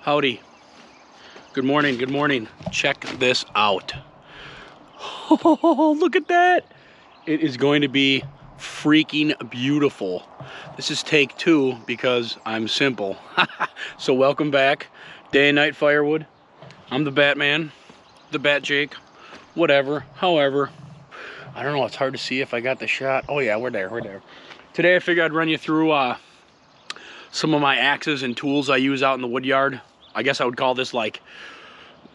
Howdy. Good morning, good morning. Check this out. Oh, look at that. It is going to be freaking beautiful. This is take 2 because I'm simple. So welcome back. Day and night firewood. I'm the Batman, the Bat Jake, whatever, however. I don't know, it's hard to see if I got the shot. Oh yeah, we're there. Today I figured I'd run you through some of my axes and tools I use out in the wood yard. I guess I would call this like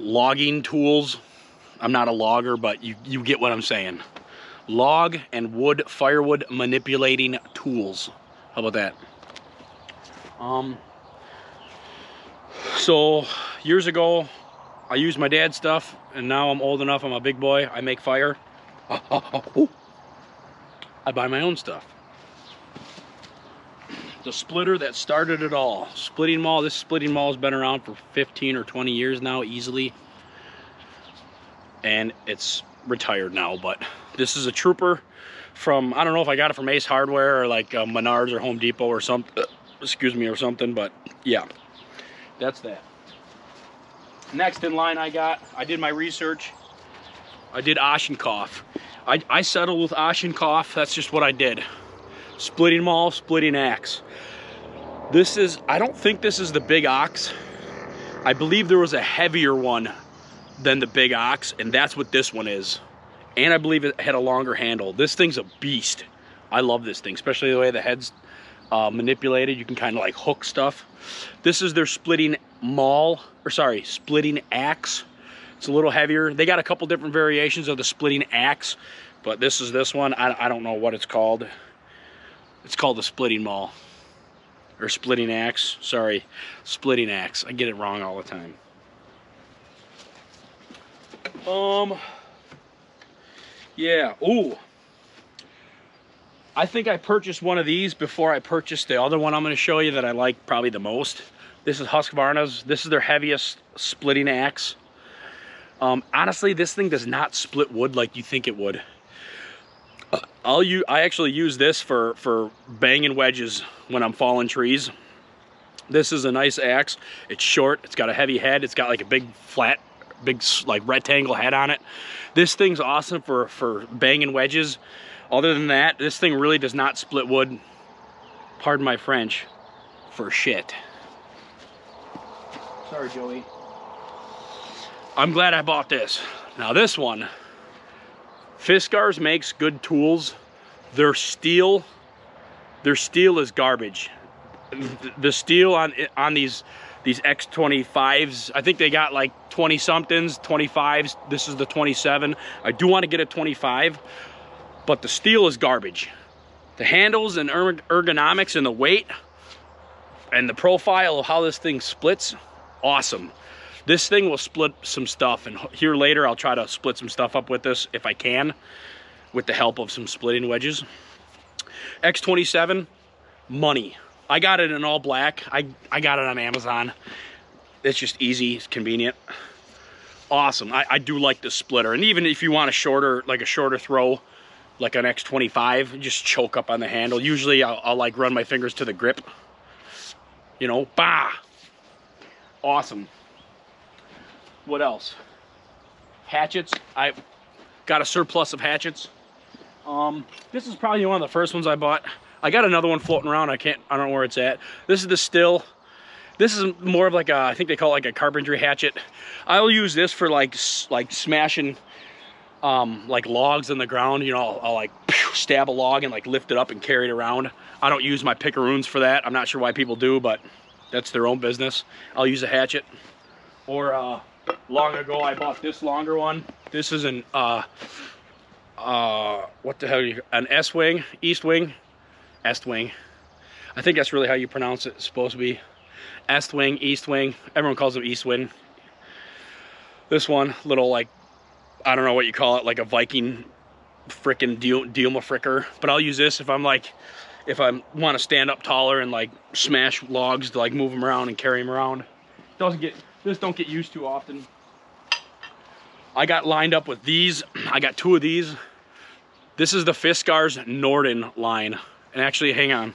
logging tools. I'm not a logger, but you get what I'm saying. Log and wood, firewood manipulating tools. How about that? So years ago, I used my dad's stuff, and now I'm old enough, I'm a big boy, I make fire. I buy my own stuff. The splitter that started it all. Splitting maul. This splitting maul has been around for 15 or 20 years now, easily. And it's retired now, but this is a Trooper from, I don't know if I got it from Ace Hardware or like Menards or Home Depot or something, excuse me, or something, but yeah, that's that. Next in line I did my research. I did Oshkosh. I settled with Oshkosh. That's just what I did. Splitting maul, splitting axe. This is, I don't think this is the big ox. I believe there was a heavier one than the big ox, and that's what this one is. And I believe it had a longer handle. This thing's a beast. I love this thing, especially the way the head's manipulated. You can kind of like hook stuff. This is their splitting maul, or sorry, splitting axe. It's a little heavier. They got a couple different variations of the splitting axe, but this is this one. I don't know what it's called. It's called the splitting maul, or splitting axe. Sorry, splitting axe. I get it wrong all the time. Yeah. Ooh. I think I purchased one of these before I purchased the other one I'm going to show you that I like probably the most. This is Husqvarna's. This is their heaviest splitting axe. Honestly, this thing does not split wood like you think it would. I actually use this for banging wedges when I'm falling trees. This is a nice axe. It's short. It's got a heavy head. It's got like a big flat, like rectangle head on it. This thing's awesome for banging wedges. Other than that, this thing really does not split wood, pardon my French, for shit. Sorry, Joey. I'm glad I bought this. Now this one, Fiskars makes good tools. Their steel is garbage. The steel on these X25s, I think they got like 20 somethings, 25s. This is the 27. I do want to get a 25, but the steel is garbage. The handles and ergonomics and the weight and the profile of how this thing splits, awesome. This thing will split some stuff, and here later I'll try to split some stuff up with this if I can, with the help of some splitting wedges. X27, money. I got it in all black. I got it on Amazon. It's just easy, it's convenient. Awesome. I do like the splitter, and even if you want a shorter throw, like an X25, just choke up on the handle. Usually I'll like run my fingers to the grip. You know, bah! Awesome. What else? Hatchets. I got a surplus of hatchets. This is probably one of the first ones I bought. I got another one floating around. I don't know where it's at. This is the Stihl. This is more of like a, I think they call it like a carpentry hatchet. I'll use this for like smashing like logs in the ground. You know, I'll like stab a log and like lift it up and carry it around. I don't use my pickaroons for that. I'm not sure why people do, but that's their own business. I'll use a hatchet. Or long ago I bought this longer one. This is an what the hell are you, an S-wing, East wing, Est-wing. I think that's really how you pronounce it. It's supposed to be Est-wing, East wing. Everyone calls them East wing. This one, little like, I don't know what you call it, like a Viking frickin' Dilma fricker. But I'll use this if I'm like, if I want to stand up taller and like smash logs to like move them around and carry them around. This don't get used too often. I got lined up with these. I got 2 of these. This is the Fiskars Norden line. And actually, hang on.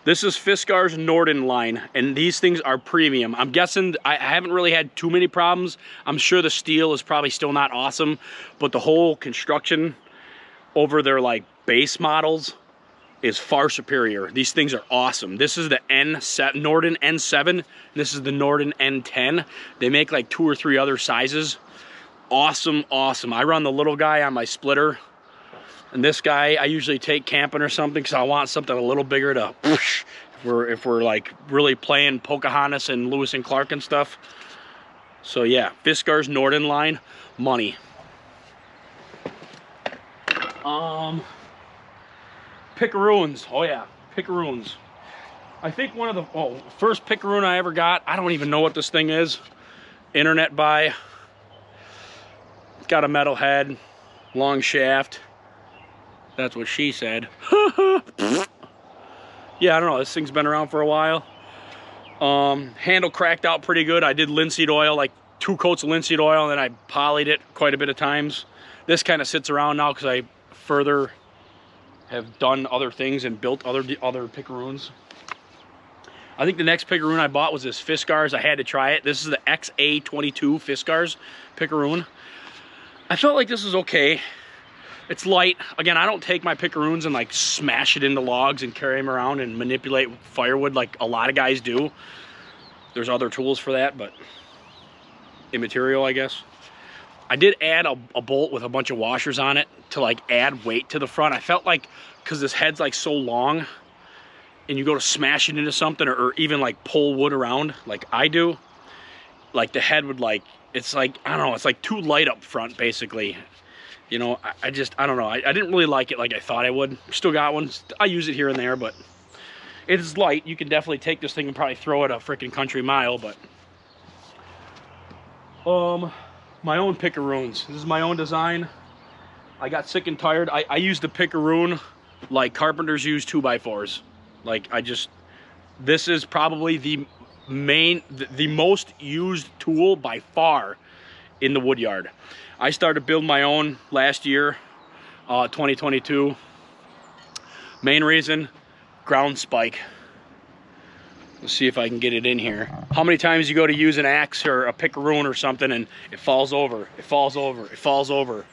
This is Fiskars Norden line, and these things are premium. I'm guessing, I haven't really had too many problems. I'm sure the steel is probably still not awesome, but the whole construction over their like base models is far superior. These things are awesome. This is the Norden N7, and this is the Norden N10. They make like 2 or 3 other sizes. Awesome, awesome. I run the little guy on my splitter. And this guy, I usually take camping or something because I want something a little bigger to whoosh, if we're like really playing Pocahontas and Lewis and Clark and stuff. So yeah, Fiskars Norden line, money. Picaroons. Oh yeah, Picaroons. I think one of the first Picaroon I ever got, I don't even know what this thing is. Internet buy. It's got a metal head, long shaft. That's what she said. Yeah, I don't know. This thing's been around for a while. Handle cracked out pretty good. I did linseed oil, like 2 coats of linseed oil, and then I polyed it quite a bit of times. This kind of sits around now because I further have done other things and built other Picaroons. I think the next Picaroon I bought was this Fiskars. I had to try it. This is the XA22 Fiskars Picaroon. I felt like this was okay. It's light. Again, I don't take my Picaroons and like smash it into logs and carry them around and manipulate firewood like a lot of guys do. There's other tools for that, but immaterial, I guess. I did add a bolt with a bunch of washers on it to like add weight to the front. I felt like, because this head's like so long and you go to smash it into something or even like pull wood around like I do, like the head would like, it's like, I don't know, it's like too light up front basically. You know, I don't know. I didn't really like it like I thought I would. Still got one. I use it here and there, but it is light. You can definitely take this thing and probably throw it a freaking country mile, but my own Picaroons. This is my own design. I got sick and tired. I use the Picaroon like carpenters use 2x4s. Like this is probably the most used tool by far in the wood yard. I started building my own last year, 2022. Main reason, ground spike. Let's see if I can get it in here. How many times you go to use an axe or a Picaroon or something and it falls over, it falls over, it falls over.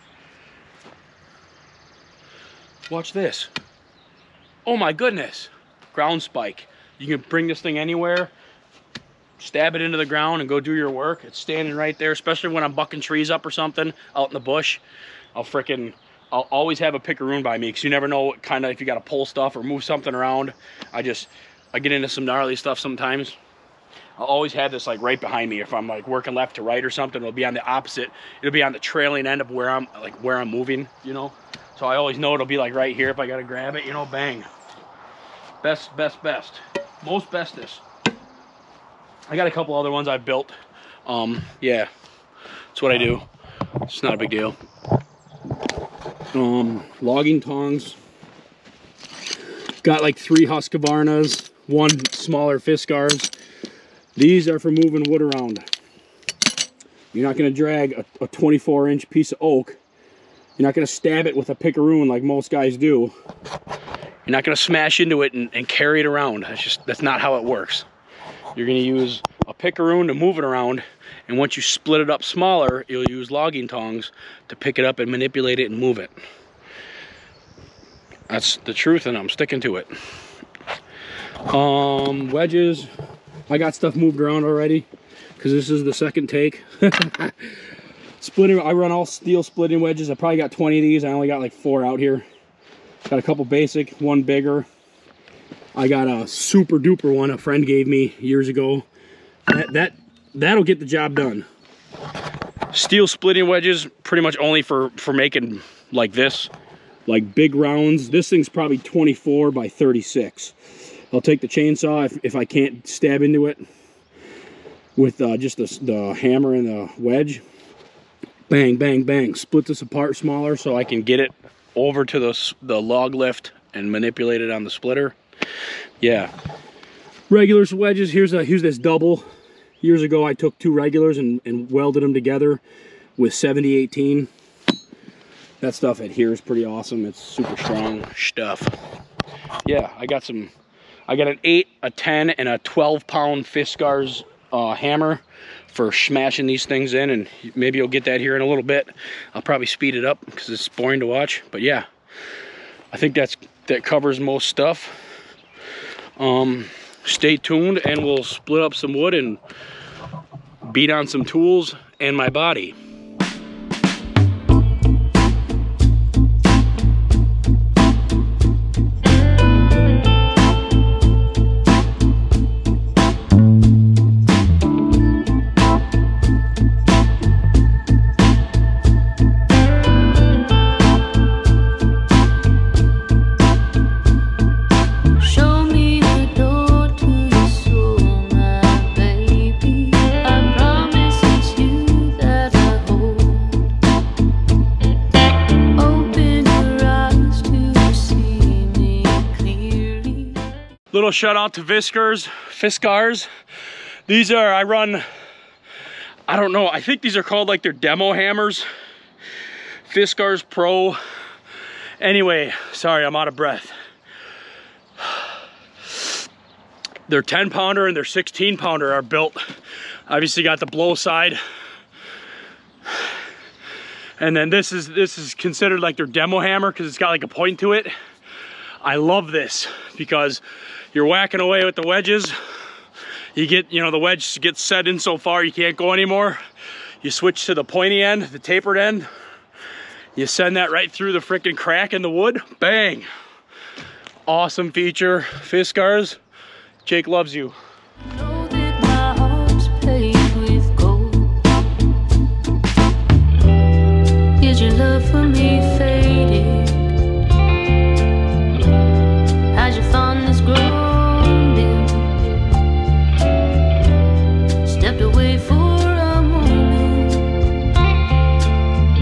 Watch this. Oh my goodness, ground spike. You can bring this thing anywhere, stab it into the ground and go do your work. It's standing right there, especially when I'm bucking trees up or something out in the bush. I'll always have a Picaroon by me because you never know what kind of, if you got to pull stuff or move something around. I get into some gnarly stuff sometimes. I'll always have this like right behind me. If I'm like working left to right or something, it'll be on the opposite. It'll be on the trailing end of where I'm moving, you know. So I always know it'll be like right here if I got to grab it, you know, bang. Best. Most bestest. I got a couple other ones I've built. Yeah, that's what I do. It's not a big deal. Logging tongs. Got like 3 Husqvarnas, 1 smaller Fiskars. These are for moving wood around. You're not gonna drag a 24-inch piece of oak. You're not gonna stab it with a Picaroon like most guys do. You're not gonna smash into it and carry it around. That's not how it works. You're gonna use a Picaroon to move it around, and once you split it up smaller, you'll use logging tongs to pick it up and manipulate it and move it. That's the truth, and I'm sticking to it. Wedges. I got stuff moved around already because this is the second take. Splitting. I run all steel splitting wedges. I probably got 20 of these. I only got like 4 out here. Got a couple basic, 1 bigger. I got a super duper one a friend gave me years ago. That'll get the job done. Steel splitting wedges, pretty much only for making like this, like big rounds. This thing's probably 24 by 36. I'll take the chainsaw if I can't stab into it with just the hammer and the wedge. Bang, bang, bang. Split this apart smaller so I can get it over to the log lift and manipulate it on the splitter. Yeah, regular wedges. Here's this double. Years ago I took 2 regulars and welded them together with 7018. That stuff adheres pretty awesome. It's super strong stuff. Yeah, I got some I got an 8, a 10, and a 12-pound Fiskars hammer for smashing these things in, and maybe you'll get that here in a little bit. I'll probably speed it up because it's boring to watch, but yeah, I think that covers most stuff. Stay tuned, and we'll split up some wood and beat on some tools and my body. Little shout out to Fiskars. These are, I run, I don't know, I think these are called like their demo hammers. Fiskars Pro. Anyway, sorry, I'm out of breath. Their 10-pounder and their 16-pounder are built. Obviously got the blow side. And then this is considered like their demo hammer because it's got like a point to it. I love this because you're whacking away with the wedges. You get, you know, the wedge gets set in so far you can't go anymore. You switch to the pointy end, the tapered end. You send that right through the freaking crack in the wood. Bang! Awesome feature. Fiskars, Jake loves you. Know that my heart's paved with gold. Is your love for me faded? Has your fondness grown dim? Stepped away for a moment,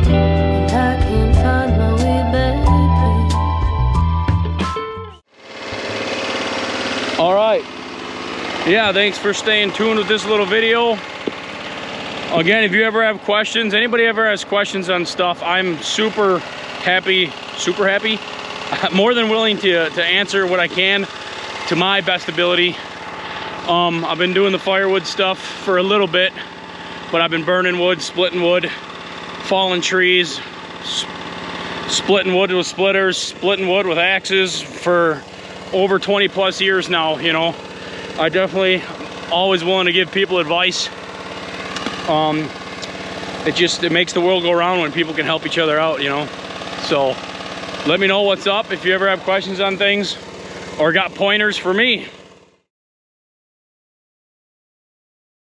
and I can't find my way back. All right. Yeah, thanks for staying tuned with this little video. Again, if you ever have questions, anybody ever has questions on stuff, I'm super happy, more than willing to answer what I can to my best ability. I've been doing the firewood stuff for a little bit, but I've been burning wood, splitting wood, falling trees, splitting wood with splitters, splitting wood with axes for over 20 plus years now, you know. I definitely always willing to give people advice. It makes the world go around when people can help each other out, you know. So let me know what's up if you ever have questions on things or got pointers for me.